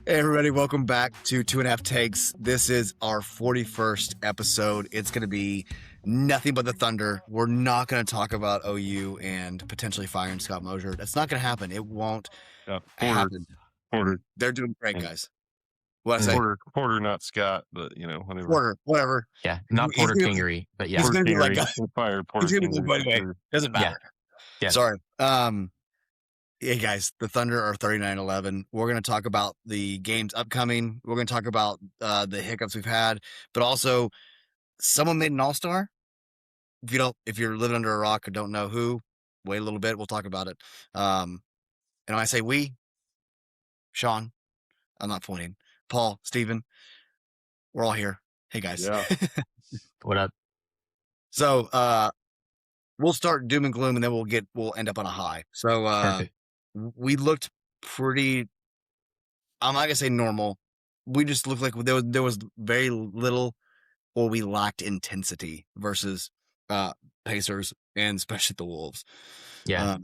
Hey everybody, welcome back to 2.5 Takes. This is our 41st episode. It's going to be nothing but the Thunder. We're not going to talk about OU and potentially firing Scott Mosier. That's not going to happen. It won't happen. Porter. They're doing great, guys. What I say? Porter, not Scott, but whatever. Whatever. Yeah, not Porter Kingery, but yeah. He's going to be like, fired Porter. He's going to be like, anyway. Doesn't matter. Yeah. Sorry. Hey guys, the Thunder are 39-11. We're going to talk about the games upcoming. We're going to talk about the hiccups we've had, but also someone made an all-star. If you're living under a rock or don't know who, wait a little bit. We'll talk about it. And when I say we, Shaun, I'm not pointing. Paul, Steven, we're all here. Hey guys. Yeah. What up? So we'll start doom and gloom, and then we'll end up on a high. So Perfect. We looked pretty, I'm not going to say normal. We just looked like there was very little, or we lacked intensity versus Pacers and especially the Wolves. Yeah.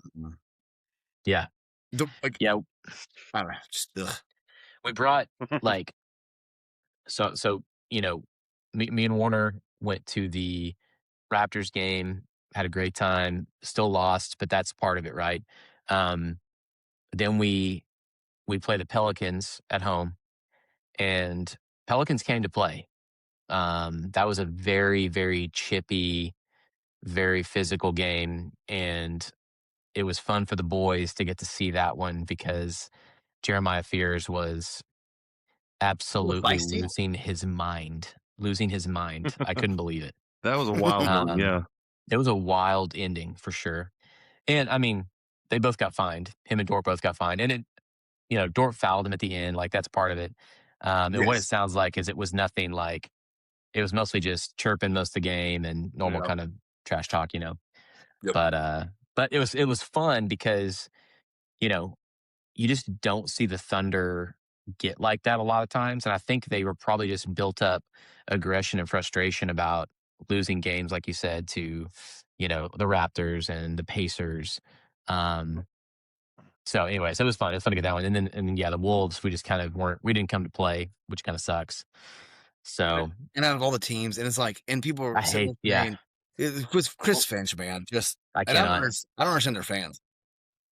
Yeah. Yeah. I don't know. Just, We brought so me and Warner went to the Raptors game, had a great time, still lost, but that's part of it, right? Then we play the Pelicans at home, and Pelicans came to play. That was a very, very chippy, very physical game, and it was fun for the boys to get to see that one because Jeremiah Fears was absolutely losing his mind. I couldn't believe it. That was a wild one, yeah. It was a wild ending for sure. And I mean, they both got fined. Him and Dort both got fined. And Dort fouled him at the end. Like, that's part of it. And what it sounds like is it was nothing like, it was mostly just chirping most of the game and normal kind of trash talk, Yep. But it was fun because, you just don't see the Thunder get like that a lot of times. And I think they were probably just built up aggression and frustration about losing games, like you said, to, the Raptors and the Pacers. So anyways, it was fun. It was fun to get that one. And then the Wolves, we just kind of we didn't come to play, which kind of sucks. So. And out of all the teams, and it's like, and people are saying, it was Chris Finch, man. Just, I don't understand their fans.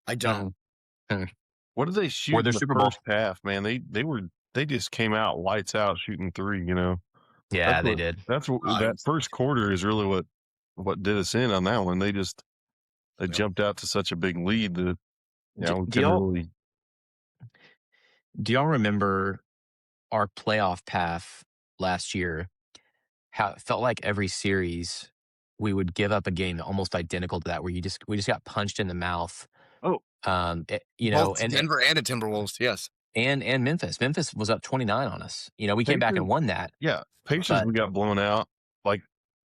I don't. What did they shoot in the Super Bowl first half, man? They just came out lights out shooting three, Yeah, they did. That first quarter is really what did us in on that one. They jumped out to such a big lead that do y'all remember our playoff path last year? How it felt like every series we would give up a game almost identical to that, where we just got punched in the mouth. Both and Denver and the Timberwolves, yes, and Memphis. Memphis was up 29 on us. We came back and won that. Yeah, Pacers we got blown out the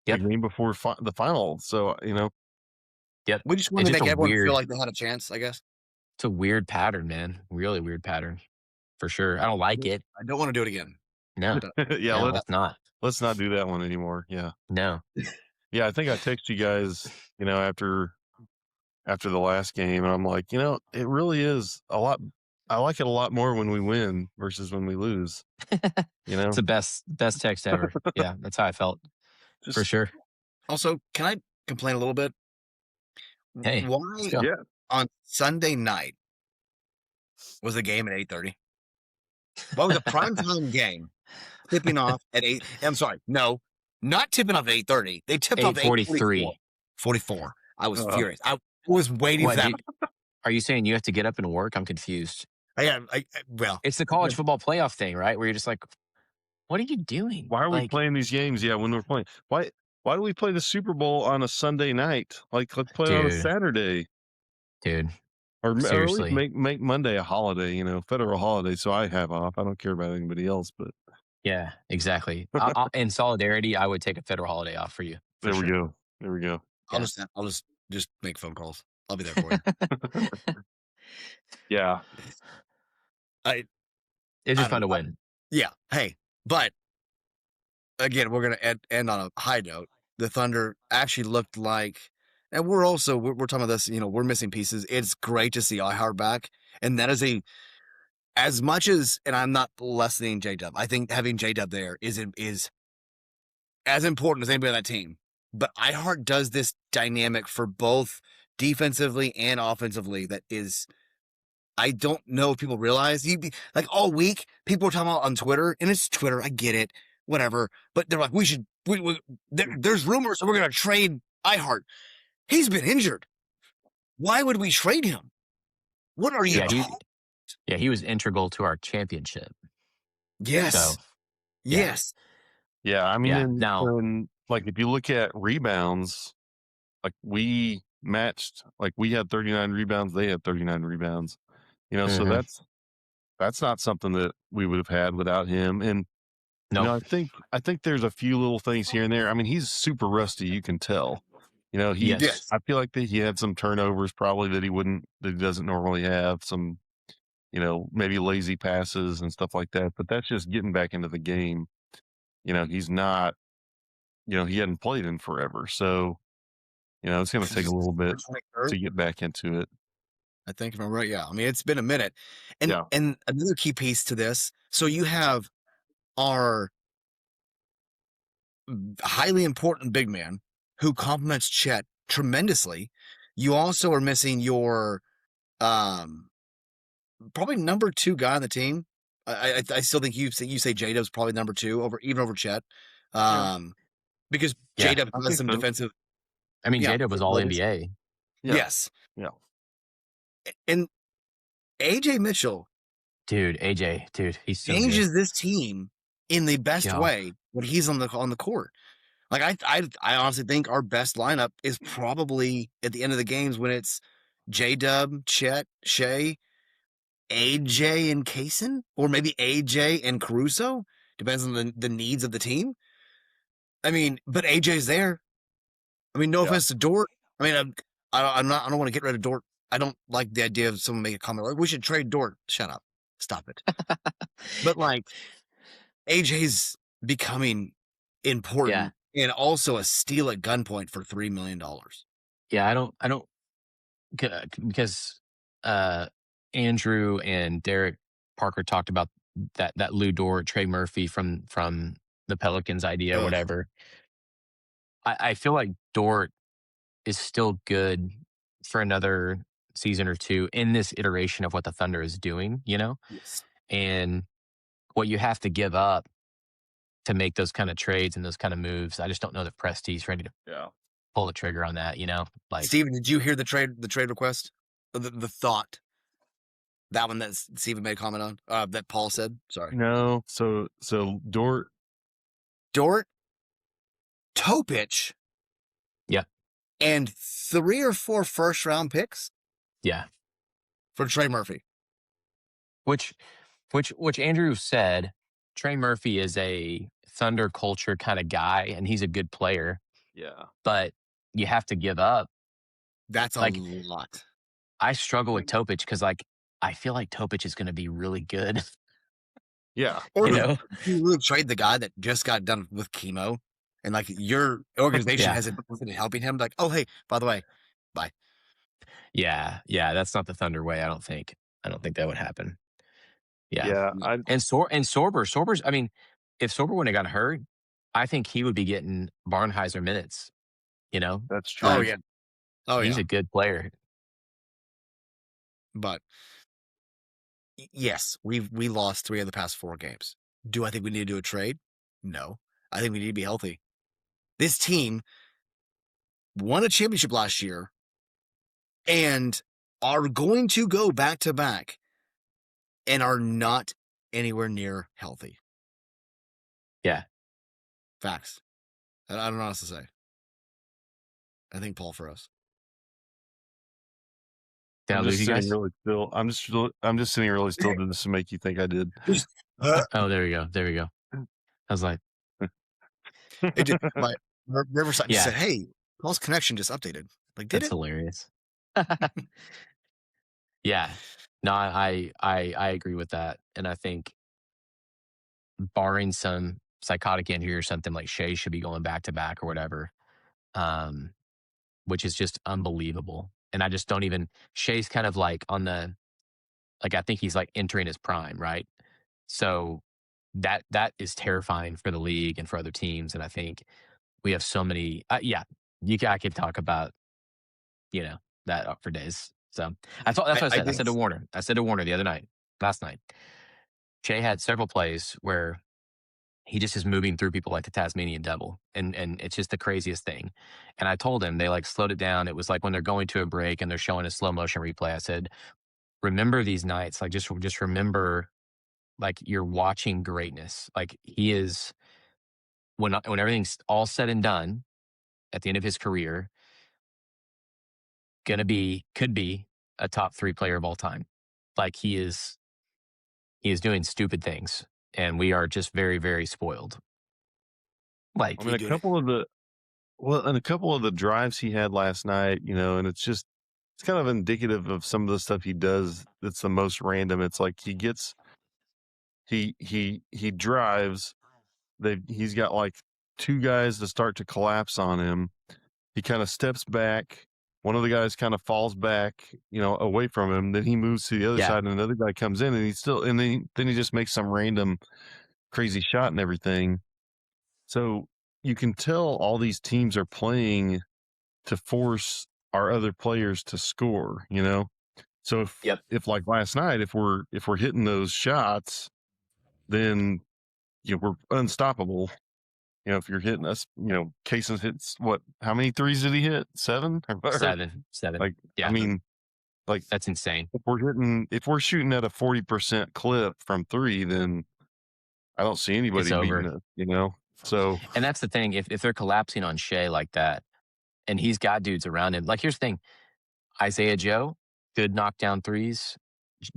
game before the final. So Yep. We just want to make everyone feel like they had a chance, I guess. It's a weird pattern, man. Really weird pattern, for sure. I don't like it. I don't want to do it again. No. Let's not. Let's not do that one anymore. Yeah. No. Yeah, I think I texted you guys, after the last game, and I'm like, it really is a lot. I like it a lot more when we win versus when we lose. It's the best text ever. Yeah, that's how I felt. For sure. Also, can I complain a little bit? Hey, why on Sunday night was the game at 8:30? What was a primetime game tipping off at 8? I'm sorry, no, not tipping off at 8:30. They tipped off at 8:43. 44. I was furious. I was waiting for that. Are you saying you have to get up and work? I'm confused. Well, it's the college football playoff thing, right? Where you're just like, what are you doing? Why are we playing these games? Yeah, when we're playing, why do we play the Super Bowl on a Sunday night? Let's play on a Saturday, dude. Or at least make Monday a holiday, federal holiday, so I have off. I don't care about anybody else, but yeah, exactly. In solidarity, I would take a federal holiday off for you. There we go. I'll just make phone calls. I'll be there for you. Yeah. It's just fun to win. Yeah. Hey, but again, we're going to end on a high note. The Thunder actually looked like And we're talking about this, we're missing pieces. It's great to see iHeart back. And that is as much as, and I'm not lessening J-Dub, I think having J-Dub there is as important as anybody on that team. But iHeart does this dynamic for both defensively and offensively that is, I don't know if people realize. Like all week, people were talking about on Twitter, and it's Twitter, I get it, whatever. But they're like, there's rumors that we're going to trade iHeart. He's been injured. Why would we trade him? What are you talking? He was integral to our championship. Yes. So, yes. Yeah, I mean, Yeah, like if you look at rebounds, like we matched, like we had 39 rebounds, they had 39 rebounds. So that's not something that we would have had without him. And no, I think there's a few little things here and there. I mean, he's super rusty, you can tell. Yes. I feel like that he had some turnovers probably that he doesn't normally have, some maybe lazy passes and stuff like that, but that's just getting back into the game. He's not, he hadn't played in forever. So, it's going to take a little bit to get back into it. I think if I'm right, yeah. I mean, it's been a minute. And Yeah. and another key piece to this, so you have our highly important big man who complements Chet tremendously. You also are missing your probably number 2 guy on the team. I still think you say J-Dub's probably number 2 over Chet. Because J-Dub has some defensive. I mean, J-Dub was all NBA. Yeah. Yes. Yeah. And AJ Mitchell, dude, he's so changes good. this team in the best way when he's on the court. Like I honestly think our best lineup is probably at the end of the games when it's J-Dub, Chet, Shea, AJ, and Kaysen, or maybe AJ and Caruso. Depends on the needs of the team. I mean, but AJ's there. I mean, no offense to Dort. I mean, I don't want to get rid of Dort. I don't like the idea of someone making a comment like we should trade Dort. Shut up. Stop it. But like AJ's becoming important and also a steal at gunpoint for $3 million. Yeah, I don't because Andrew and Derek Parker talked about that Lou Dort, Trey Murphy from the Pelicans idea, whatever. I feel like Dort is still good for another season or two in this iteration of what the Thunder is doing, Yes. And what you have to give up to make those kind of trades and those kind of moves. I just don't know that Presti's ready to pull the trigger on that, Like, Steven, did you hear the trade request? The thought? That one that Steven made a comment on, that Paul said? Sorry. No. So Dort, Topic. Yeah. And 3 or 4 first-round picks? Yeah. For Trey Murphy. Which Andrew said, Trey Murphy is a Thunder culture kind of guy, and he's a good player. Yeah. But you have to give up. That's a lot. I struggle with Topic because, I feel like Topic is going to be really good. Yeah. Or you really trade the guy that just got done with chemo, and your organization has been helping him. Like, oh hey, by the way, bye. Yeah, that's not the Thunder way. I don't think that would happen. Yeah. And Sorber's. I mean, if Sorber wouldn't have got hurt, I think he would be getting Barnheiser minutes. That's true. Oh yeah. He's a good player. But yes, we lost 3 of the past 4 games. Do I think we need to do a trade? No. I think we need to be healthy. This team won a championship last year and are going to go back to back and are not anywhere near healthy. Yeah. Facts. I don't know what else to say. I think Paul for us. I'm just sitting really still. I'm just sitting really still just to make you think I did. Oh, there we go. I was like, it did. Riverside just said, "Hey, Paul's connection just updated." Like, did that's it? Hilarious. Yeah. No, I agree with that, and I think barring some psychotic injury or something, like Shea should be going back to back or whatever. which is just unbelievable. And I just don't even. Shea's kind of like on the like I think he's like entering his prime, right? So that is terrifying for the league and for other teams. And I think we have so many. Yeah, I could talk about you know that for days. So that's what I I said. I think said to Warner. I said to Warner the other night, last night. Shea had several plays where he just is moving through people like the Tasmanian devil, and it's just the craziest thing. And I told him they like slowed it down. It was like when they're going to a break and they're showing a slow motion replay. I said, remember these nights, like just remember, like you're watching greatness. Like he is when everything's all said and done at the end of his career, could be a top 3 player of all time. Like he is doing stupid things, and we are just very very spoiled. I Like mean, he dude. a couple of the drives he had last night, and it's kind of indicative of some of the stuff he does that's the most random. It's like he drives, he's got like two guys to start to collapse on him. He kind of steps back. One of the guys kind of falls back, away from him. Then he moves to the other yeah, side, and another guy comes in, and then he just makes some random crazy shot and everything. So you can tell all these teams are playing to force our other players to score. So yep, if like last night, if we're hitting those shots, then we're unstoppable. If you're hitting us, Kaysen hits what? How many threes did he hit? 7? seven. Like, I Yeah, mean, like that's insane. if we're shooting at a 40% clip from 3, then I don't see It's anybody beating over. us. So And that's the thing. If they're collapsing on Shea like that, and he's got dudes around him, like here's the thing: Isaiah Joe should knock down threes.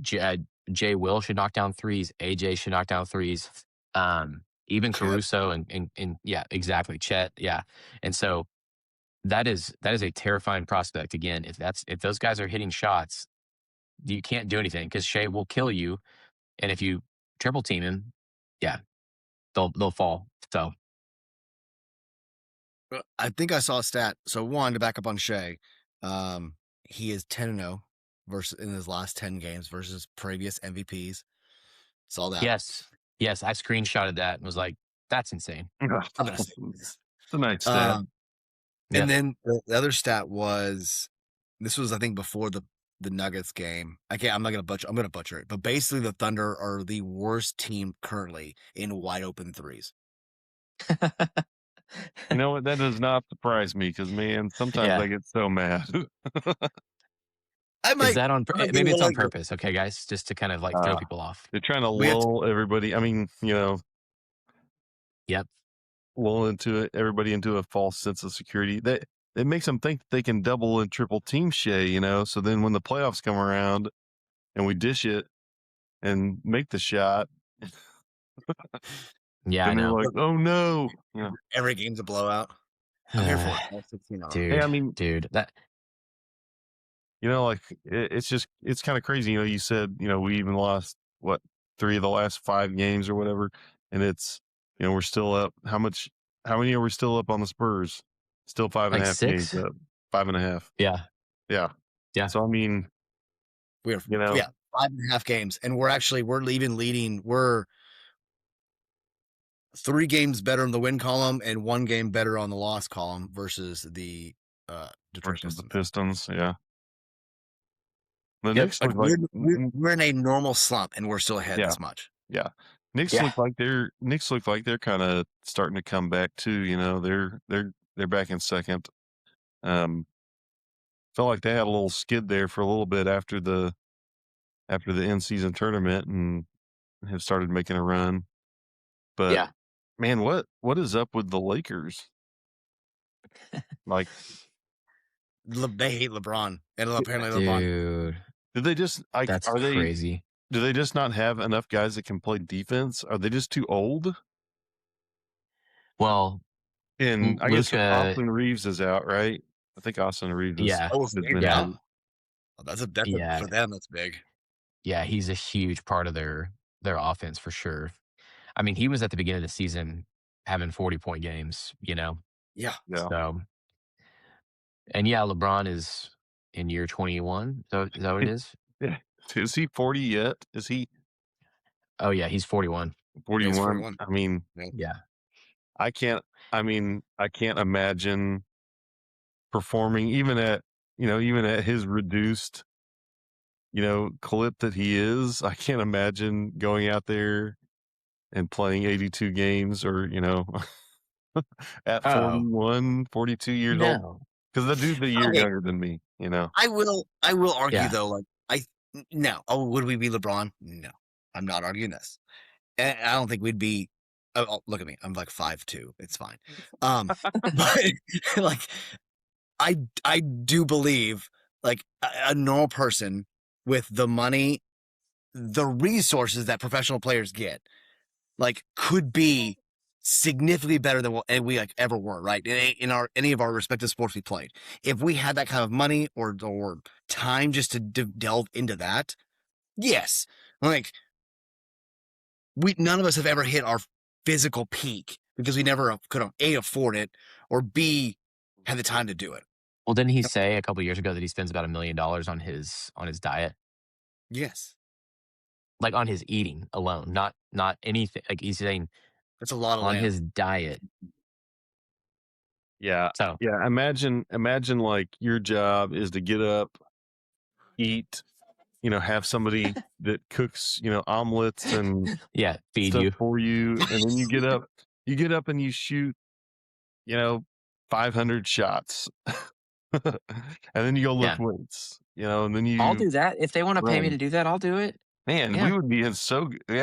Jay Will should knock down threes. AJ should knock down threes. Even Chet. Caruso and yeah, exactly. Chet, yeah. And so that is a terrifying prospect. Again, if those guys are hitting shots, you can't do anything because Shea will kill you. And if you triple team him, yeah, they'll fall. So I think I saw a stat. So one to back up on Shea, he is 10-0 versus in his last 10 games versus previous MVPs. Saw that. yes, yes, I screenshotted that and was like, that's insane. I'm gonna say it's a nice stat. um, and Yep. then the other stat was this was I think before the Nuggets game. I'm not gonna butcher. I'm gonna butcher it. But basically, the Thunder are the worst team currently in wide open threes. You know what? That does not surprise me because, man, sometimes I Yeah. get so mad. I Is might, that on? I might be Maybe it's on willing to. purpose. Okay, guys, just to kind of like throw Uh, people off. they're trying to We have to. lull everybody. I mean, Yep. lull everybody into a false sense of security. That it makes them think that they can double and triple team Shea. So then when the playoffs come around and we dish it and make the shot, Yeah, I then they're know. like, "Oh no!" Every game's a blowout. I'm here for it. All 16 of them. Hey, I Dude, mean, dude, that like it's kind of crazy. You said we even lost what 3 of the last 5 games or whatever, and it's we're still up. How many are we still up on the Spurs? Still five and a like half games 6. up. 5.5. Yeah, Yeah. yeah, So I mean, We're you know, yeah, 5.5 games, and we're even leading. We're 3 games better in the win column and 1 game better on the loss column versus the Detroit versus the Pistons. Pistons. Yeah. The yep, Knicks Like look like we're in a normal slump, and we're still ahead yeah, this much. yeah. yeah, Knicks look like they're kind of starting to come back too. They're back in second. Felt like they had a little skid there for a little bit after the in season tournament and have started making a run. But yeah, man, what is up with the Lakers? Like, They hate LeBron, and apparently LeBron. dude, did they just like that's crazy. do they just not have enough guys that can play defense? Are they just too old? Well, And I guess Luca, Austin Reeves is out, right? I think Austin Reeves yeah, Oh, has Gabe been yeah, hurt. now. Oh, that's yeah, for them. That's big. yeah. He's a huge part of their offense for sure. I mean, he was at the beginning of the season having 40-point games. Yeah, Yeah. So And yeah, LeBron is in year 21. So is that what it is? Yeah. Is he 40 yet? Is he Oh yeah, he's 41. 41? 41. I mean, Yeah. I can't. I can't imagine performing even at his reduced clip that he is. I can't imagine going out there and playing 82 games or at Oh 41, 42 years old, no. because the dude's a year Okay, younger than me. I will argue Yeah. though, like no. Oh, would we be LeBron? No, I'm not arguing this. And I don't think we'd be. Oh, look at me. I'm like 5'2". It's fine. But like I do believe like a normal person with the money, the resources that professional players get, like could be significantly better than what we like ever were, right? In our any of our respective sports we played. If we had that kind of money or time just to delve into that, yes. Like none of us have ever hit our physical peak because we never could A, afford it, or B, had the time to do it. Well, didn't he say a couple years ago that he spends about $1 million on his diet, Yes. like on his eating alone, not anything. Like he's saying That's a lot of on land. his diet. Yeah. So Yeah. Imagine like your job is to get up, eat, have somebody that cooks, omelets and yeah, feed stuff you. for you, and then you get up and you shoot, 500 shots, and then you go lift Yeah, weights, and then I'll you do that if they want to pay me to run. do that. I'll do it. Man, we Yeah, would be in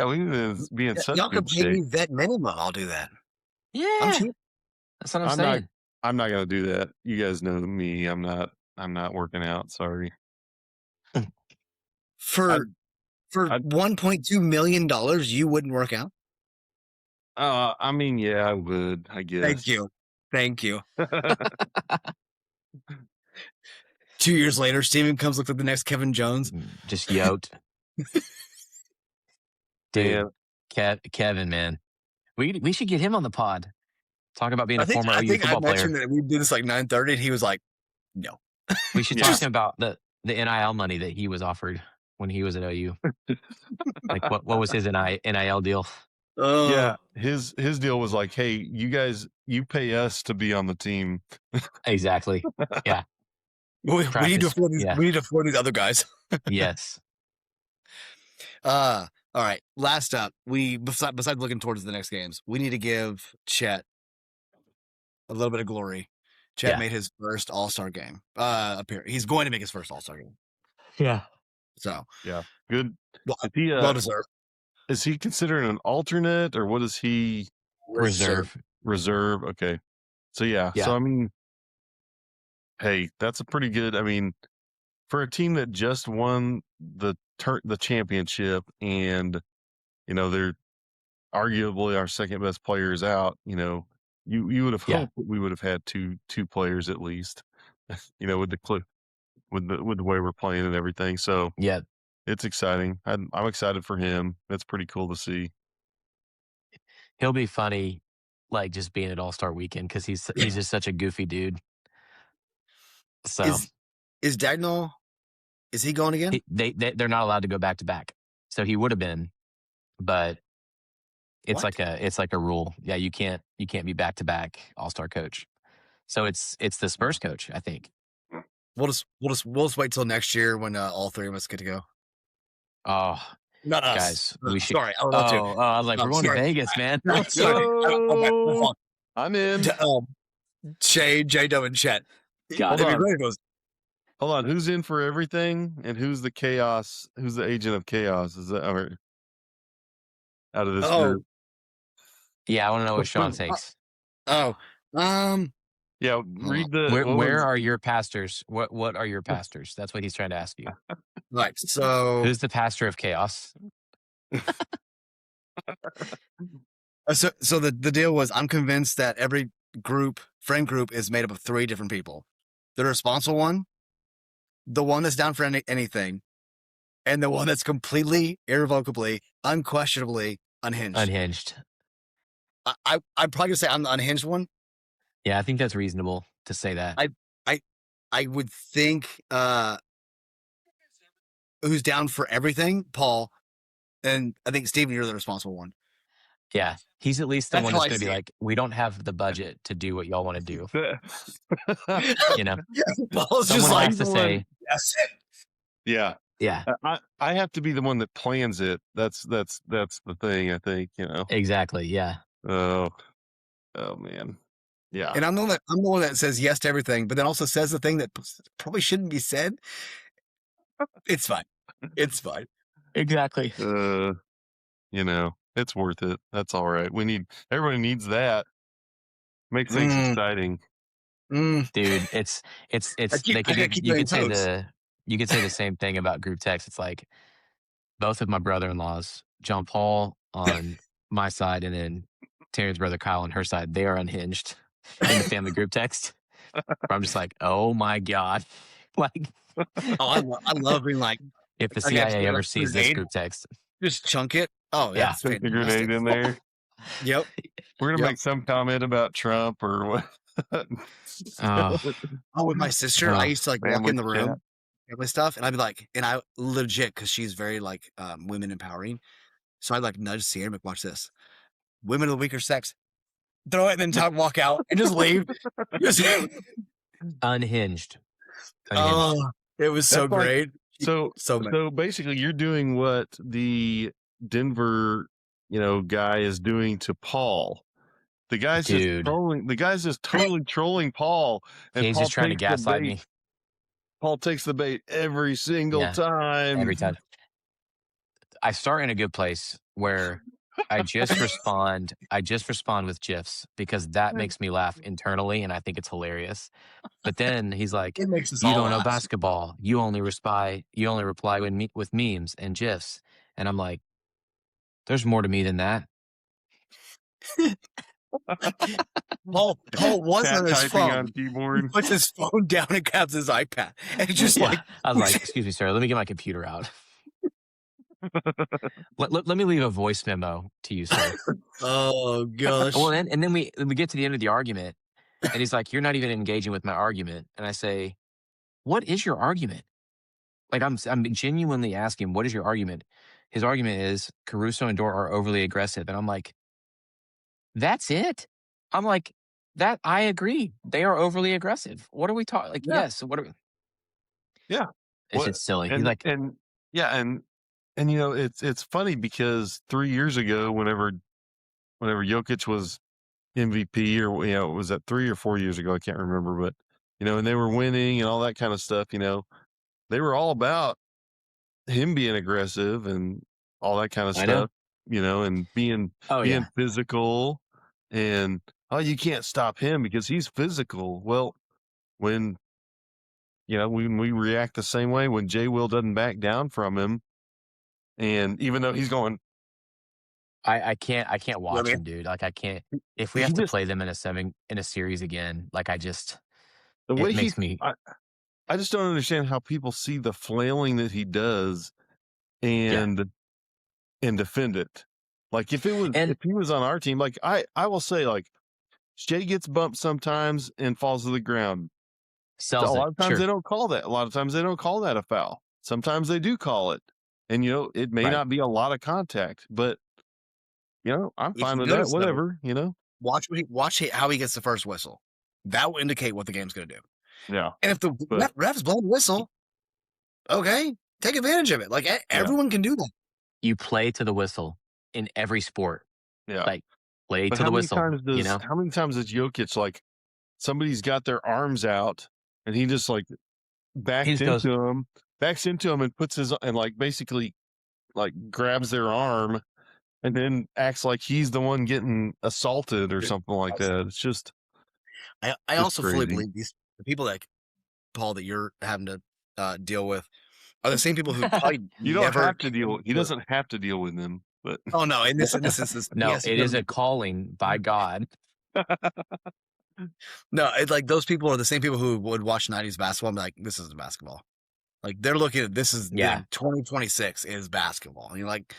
we would be in such Y'all can good pay me shape. vet minimum. I'll do that. I'm yeah. cheap. That's what I'm I'm not saying. I'm not gonna do that. You guys know me. I'm not working out. Sorry. I For I $1.2 million, you wouldn't work out? I mean, yeah, I would, I Thank guess. you. Thank you. 2 years later, Steven comes look like the next Kevin Jones. Just yoked, dude. Man, Kevin, man, we should get him on the pod. Talk about being a former I OU think I football player. mentioned that we do this like 9:30, and he was like, no. We should talk yeah. to him about the NIL money that he was offered when he was at OU. Like what was his NIL deal? Yeah, Oh, his deal was like, "Hey, you guys, you pay us to be on the team." Exactly. Yeah. we need to Practice. afford these. Yeah. We need to afford these other guys. Yes. All right. Last up, besides looking towards the next games, we need to give Chet a little bit of glory. Chet Yeah. made his first All-Star game. He's going to make his first All-Star game. Yeah. So Yeah, good. well, Is he well deserved. is he considered an alternate, or what is he? Reserve. Reserve. Okay. So yeah. So Yeah. I mean, hey, that's a pretty good. I mean, for a team that just won the championship, and they're arguably our second best players out. You would have Yeah. hoped that we would have had two players at least. With the clip, with the way we're playing and everything. So Yeah. it's exciting. I'm excited for him. That's pretty cool to see. He'll be funny, like just being at All-Star weekend because he's just such a goofy dude. So Is Dagnall? Is he going again? they're not allowed to go back to back. So he would have been, but it's What? like a rule. Yeah, you can't be back to back All-Star coach. So it's the Spurs coach, I think. We'll just wait till next year when all three of us get to go. Oh, Not us, guys, we should. Sorry, I don't know too. I was like, we're going Sorry. to Vegas, man. Let's Sorry. go. I'm in. Shay, J-Dub, and Chet. Got Hold it. on. Hold on. Who's in for everything, and who's the chaos? Who's the agent of chaos? Is that out of this group? Yeah, I want to know what Shaun thinks. Oh, Yeah, read the. Where are your pastors? What are your pastors? That's what he's trying to ask you. right. So Who's the pastor of chaos? So the deal was, I'm convinced that every friend group is made up of three different people. The responsible one, the one that's down for anything, and the one that's completely, irrevocably, unquestionably unhinged. Unhinged. I'd probably say I'm the unhinged one. Yeah, I think that's reasonable to say that. I would think who's down for everything, Paul, and I think Steven, you're the responsible one. Yeah. He's at least the That's one how that's I going to be see it. like, we don't have the budget to do what y'all want to do. You know, Paul's just someone like, has to say, yes. Yeah. yeah, I have to be the one that plans it. That's the thing, I think, you know. exactly. Yeah. Oh man. Yeah. And I'm the one that says yes to everything, but then also says the thing that probably shouldn't be said. It's fine. It's fine. Exactly. You know, it's worth it. That's all right. Everybody needs that. Makes things exciting. Dude, it's they could I do, keep you doing could say posts. the same thing about group text. It's like both of my brother-in-laws, John Paul on my side and then Taryn's brother Kyle on her side, they are unhinged in the family group text. I'm just like, oh my God. Like, Oh, I love being like, if the okay, CIA ever sees this grenade, group text, just chunk it. Oh, yeah. yeah. It's Take the fantastic. grenade in there. Yep. We're gonna make some comment about Trump or what. Oh, With my sister, I used to like walk Family in the chat. room, family stuff, and I'd be like, and I legit, because she's very like women empowering. So I'd like nudge Sierra and be like, watch this. Women of the weaker sex, throw it and then walk out and just leave. unhinged. Oh, it was so That's like- great. So So basically you're doing what the Denver, guy is doing to Paul. The guy's just Dude. trolling. The guy's just totally trolling Paul, and He's Paul just trying to takes the gaslight bait. me Paul takes the bait every single Yeah, time. every time. I start in a good place where I just respond with GIFs because that makes me laugh internally and I think it's hilarious. But then he's like, it makes us "You all don't know laugh. basketball. You only reply with memes and GIFs." And I'm like, "There's more to me than that." Paul was Cat on his typing on phone. He keyboard. puts his phone down and grabs his iPad. And it's just Yeah. like, I was like, "Excuse me, sir. Let me get my computer out. let me leave a voice memo to you, sir." oh gosh. Well, and then we get to the end of the argument, and he's like, "You're not even engaging with my argument." And I say, "What is your argument?" Like I'm genuinely asking, "What is your argument?" His argument is Caruso and Dort are overly aggressive, and I'm like, "That's it." I'm like, "That I agree. They are overly aggressive. What are we talking? Like, Yeah. yes. What are we?" Yeah. It's just silly. He's like, and it's funny because 3 years ago, whenever Jokic was MVP, or was that 3 or 4 years ago? I can't remember, but and they were winning and all that kind of stuff. They were all about him being aggressive and all that kind of I know. stuff. And being yeah. physical, and you can't stop him because he's physical. Well, when we react the same way when Jay Will doesn't back down from him, and even though he's going, I can't watch mean? him, dude. Like I can't. If we have to play them in a series again, like the way it makes me. I just don't understand how people see the flailing that he does and defend it. Like if he was on our team, like I will say, like Jay gets bumped sometimes and falls to the ground. A lot of times they don't call that. A lot of times they don't call that a foul. Sometimes they do call it. And it may not be a lot of contact, but I'm fine with that. Whatever, Watch how he gets the first whistle. That will indicate what the game's going to do. Yeah. And if the ref's blowing the whistle, okay, take advantage of it. Like everyone can do that. You play to the whistle in every sport. Yeah. Like play to the whistle. How many times does Jokic, like somebody's got their arms out and he just like backs into him and puts his, and like basically like grabs their arm and then acts like he's the one getting assaulted or something like that. It's just, I also fully believe the people that, Paul, that you're having to deal with are the same people who probably you don't have to deal. He doesn't have to deal with them, but oh no, in this instance, no, it is a calling by God. No, it's like those people are the same people who would watch 90s basketball and be like, this isn't basketball. Like they're looking at this is 2026 is basketball. And you're like,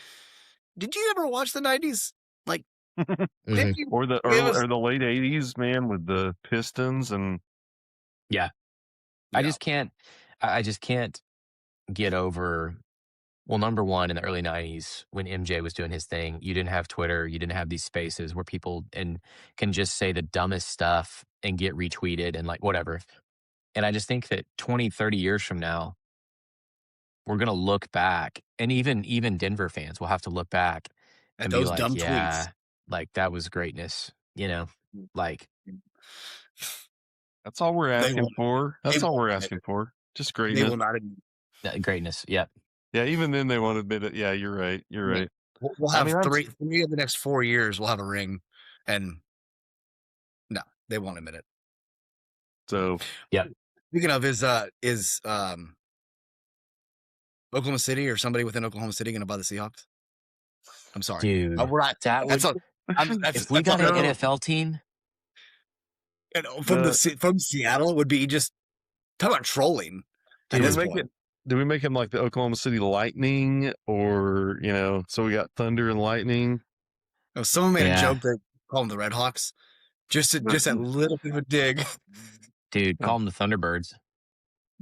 did you ever watch the 90s? Like, did you? Or the late 80s, man, with the Pistons and I Yeah. just can't. I just can't get over. Well, number one, in the early '90s, when MJ was doing his thing, you didn't have Twitter, you didn't have these spaces where people can just say the dumbest stuff and get retweeted and like whatever. And I just think that 20, 30 years from now, we're gonna look back, and even Denver fans will have to look back And and be those like, dumb yeah, tweets. like that was greatness, like That's all we're They asking won't. for. They That's all won't we're admit asking it. for. Just They greatness. will not admit. greatness. Yep. Yeah, even then they won't admit it. Yeah, you're right. You're Yeah. right. We'll I have mean, three of the next 4 years. We'll have a ring, and no, they won't admit it. so Yep. Speaking of, is Oklahoma City or somebody within Oklahoma City going to buy the Seahawks? I'm sorry. Dude, We're not. that That's would a. if we That's a, got an no, NFL team, from the from Seattle would be just talk about trolling at do we dude. this make point. it? Do we make him like the Oklahoma City Lightning, or so we got Thunder and Lightning? Someone made a Yeah, joke that called them the Red Hawks. Just that little bit of a dig. dude, call them the Thunderbirds.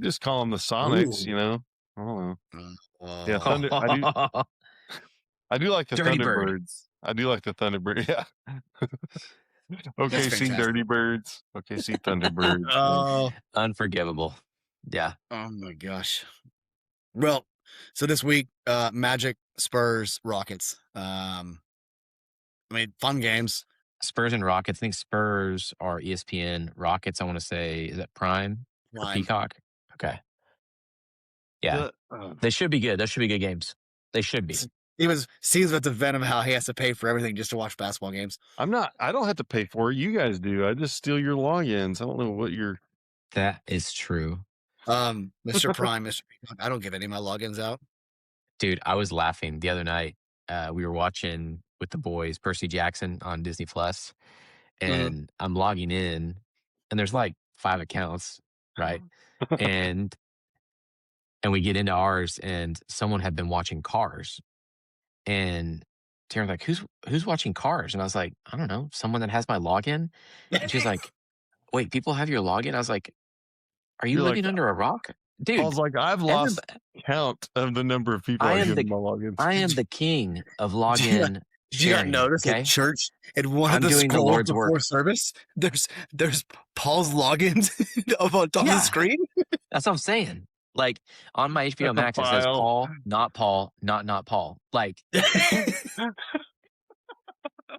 Just call them the Sonics. Ooh. I don't know. Yeah, Uh, Thunder. I do like the Dirty Bird. Thunderbirds. I do like the Thunderbird. Yeah. that's OKC fantastic. Dirty Birds. OKC Thunderbirds. Oh, Unforgivable. Yeah. oh my gosh. Well, so this week, Magic, Spurs, Rockets. I mean, fun games. Spurs and Rockets. I think Spurs are ESPN. Rockets, I want to say, is that Prime or Prime. Peacock? Okay. Yeah. They should be good. Those should be good games. They should be. Seems with the venom how he has to pay for everything just to watch basketball games. I don't have to pay for it. You guys do. I just steal your logins. I don't know what you're. That is true. Mr. Prime, Mr. Peacock, I don't give any of my logins out. Dude, I was laughing the other night. We were watching with the boys Percy Jackson on Disney Plus, and I'm logging in, and there's like 5 accounts, right? And we get into ours, and someone had been watching Cars, and Taryn's like, "Who's watching Cars?" And I was like, "I don't know, someone that has my login." And she's like, "Wait, people have your login?" I was like, "Are you You're like, living under a rock, dude?" Paul's like, I've lost count of the number of people I I've am given my logins. I am the king of login Did you not sharing. notice at Okay, church in one of I'm the doing the scrolls Lord's before work. service? There's Paul's logins up on top of the Yeah. screen. That's what I'm saying. Like on my HBO That's a Max, it says file. Paul, not Paul, not Paul. Like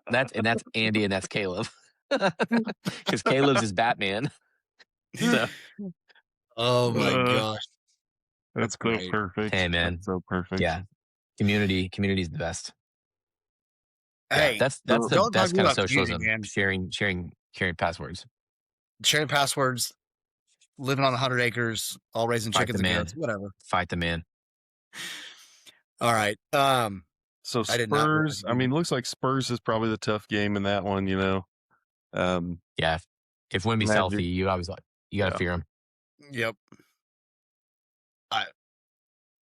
that's Andy and that's Caleb, because Caleb's is Batman. So Oh my gosh, That's so great. perfect. hey, man, That's so perfect. yeah, community's the best. Yeah, Hey, that's So- the don't talk best kind of about community, socialism. man. Sharing passwords. Sharing passwords, living on 100 acres, all raising Fight chickens the and man. goats, whatever. Fight the man. All right. So I did not realize Spurs, I mean, looks like Spurs is probably the tough game in that one, Yeah, if Wemby's Magic. healthy, you got to Yeah. fear him. Yep.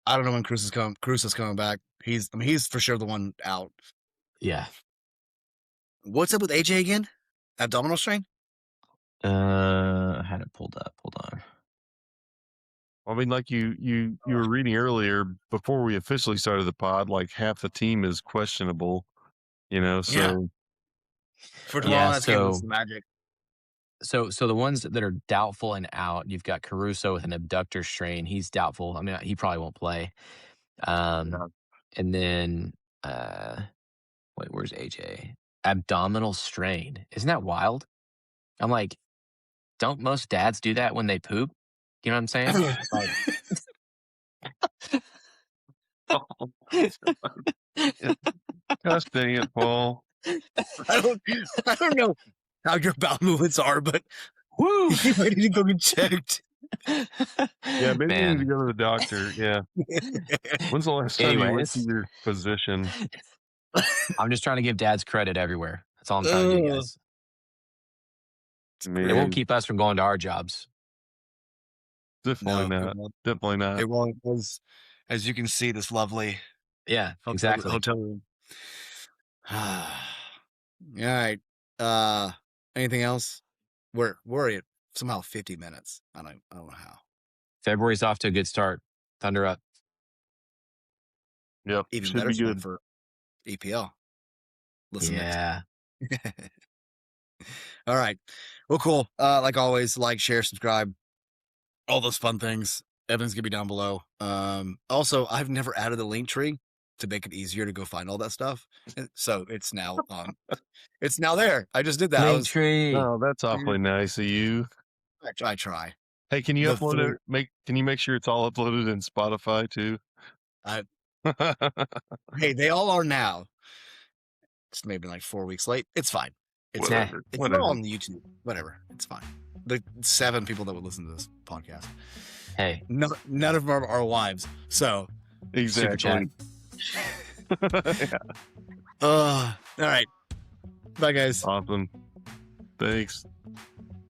I don't know when Cruz is coming back. He's for sure the one out. Yeah. What's up with AJ again? Abdominal strain? I had it pulled up. Hold on. I mean, like you were reading earlier before we officially started the pod, like half the team is questionable, so Yeah. For tomorrow, Yeah, that's game against the Magic. So the ones that are doubtful and out, you've got Caruso with an abductor strain. He's doubtful. I mean, he probably won't play. And then wait, where's AJ? Abdominal strain. Isn't that wild? I'm like, don't most dads do that when they poop? You know what I'm saying? gosh dang it, Paul. I don't know how your bowel movements are, but Woo! you might need to go get checked. Yeah, maybe you need to go to the doctor. Yeah. When's the last time you went to Anyways. your physician? I'm just trying to give dads credit everywhere. That's all I'm trying to do, guys. It won't keep us from going to our jobs. Definitely No, not. Definitely not. It won't, because as you can see, this lovely Yeah, exactly. hotel room. All right. Anything else? We're at somehow 50 minutes. I don't know how. February's off to a good start. Thunder up. Yep, Even should better be stuff good. for EPL. Listen Yeah. next. All right. Well, cool. Like always, like, share, subscribe, all those fun things. Evan's gonna be down below. Also, I've never added a link tree to make it easier to go find all that stuff. So it's now it's now there. I just did that. Link tree. Oh, that's awfully nice of you. I try. Hey, can you The upload three it? Can you make sure it's all uploaded in Spotify too? I hey, they all are now. It's maybe like 4 weeks late. It's fine. It's Nah. fine. Whatever. It's Whatever. all on YouTube. Whatever. It's fine. The 7 people that would listen to this podcast. Hey, None of them are our wives. So super chat. Exactly. Yeah. all right. Bye guys. Awesome. Thanks.